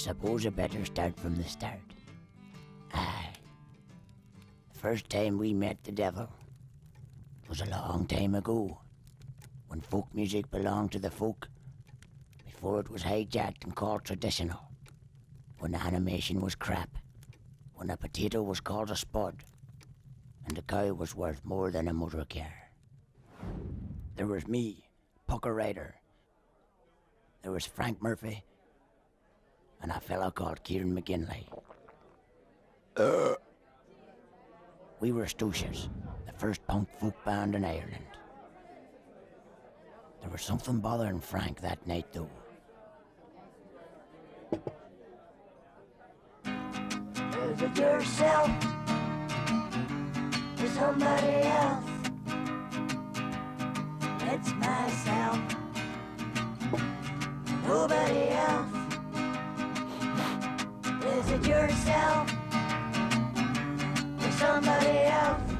suppose I better start from the start. Aye. The first time we met the devil was a long time ago, when folk music belonged to the folk, before it was hijacked and called traditional, when animation was crap, when a potato was called a spud, and a cow was worth more than a motor car. There was me, Pucker Rider. There was Frank Murphy, and a fella called Kieran McGinley. We were Stooshers, the first punk folk band in Ireland. There was something bothering Frank that night, though. Is it yourself? Or somebody else? It's myself. Nobody else. Is it yourself? Or somebody else?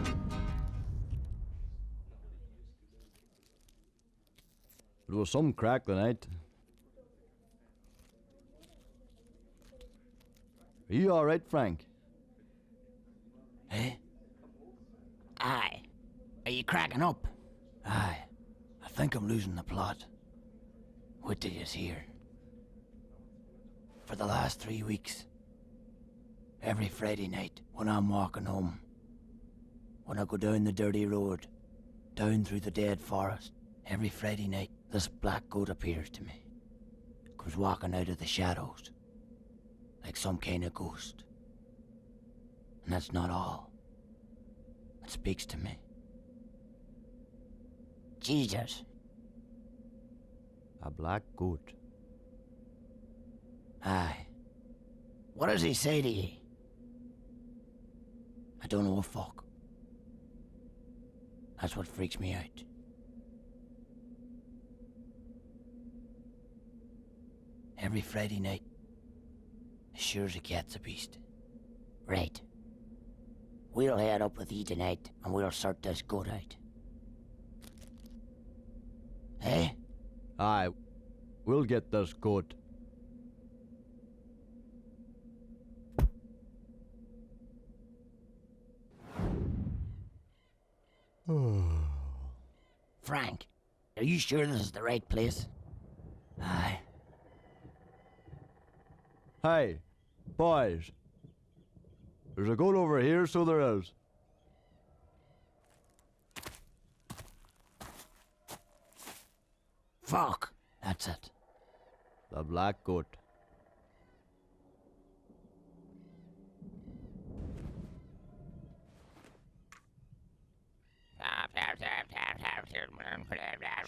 There was some crack the night. Are you all right, Frank? Eh? Aye. Are you cracking up? Aye. I think I'm losing the plot. What did you hear? For the last 3 weeks, every Friday night when I'm walking home, when I go down the dirty road, down through the dead forest, every Friday night, this black goat appears to me. Comes walking out of the shadows, like some kind of ghost. And that's not all. It speaks to me. Jesus. A black goat. Aye. What does he say to ye? I don't know a fuck. That's what freaks me out. Every Friday night, as sure as a cat's a beast. Right. We'll head up with ye tonight, and we'll sort this goat out. Eh? Aye, we'll get this goat. Frank, are you sure this is the right place? Aye. Hey, boys. There's a goat over here, so there is. Fuck. That's it. The black goat.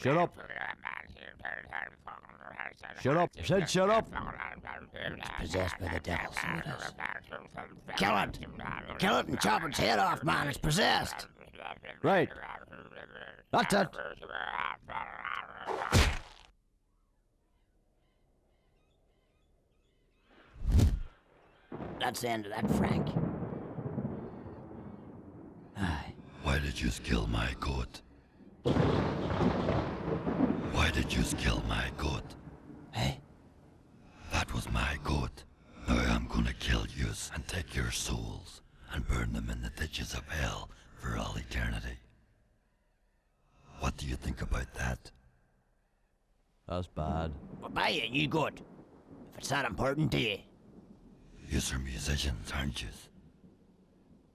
Shut up. Shut up. Said shut up. It's possessed by the devil, so it is. Kill it! Kill it and chop its head off, man. It's possessed. Right. That's it. That's the end of that, Frank. Aye. Why did you kill my goat? Why did you kill my goat? Hey? That was my goat. Now I'm gonna kill yous and take your souls and burn them in the ditches of hell for all eternity. What do you think about that? That's bad. We'll buy you a new goat, if it's that important to you. Yous are musicians, aren't yous?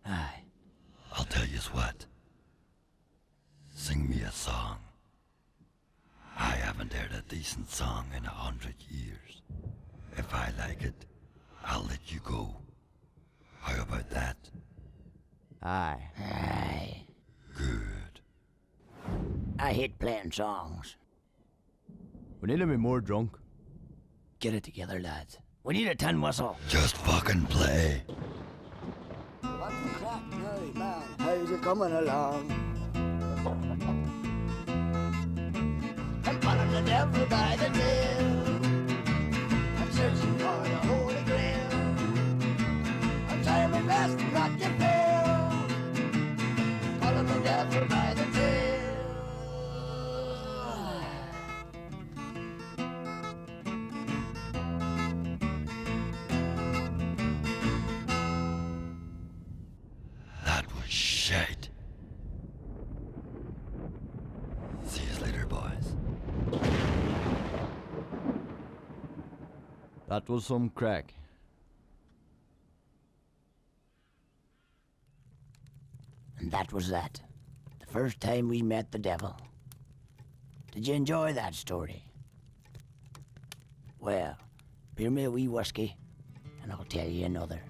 Aye. I'll tell yous what. Sing me a song. I haven't heard a decent song in 100 years. If I like it, I'll let you go. How about that? Aye. Aye. Good. I hate playing songs. We need to be more drunk. Get it together, lads. We need a tin whistle. Just fucking play. What's the crack now, man? How's it coming along? I'm following the devil by the tail. I'm searching for the Holy Grail. I'm trying my best not to fail. Following the devil by the tail. That was some crack. And that was that. The first time we met the devil. Did you enjoy that story? Well, beer me a wee whiskey, and I'll tell you another.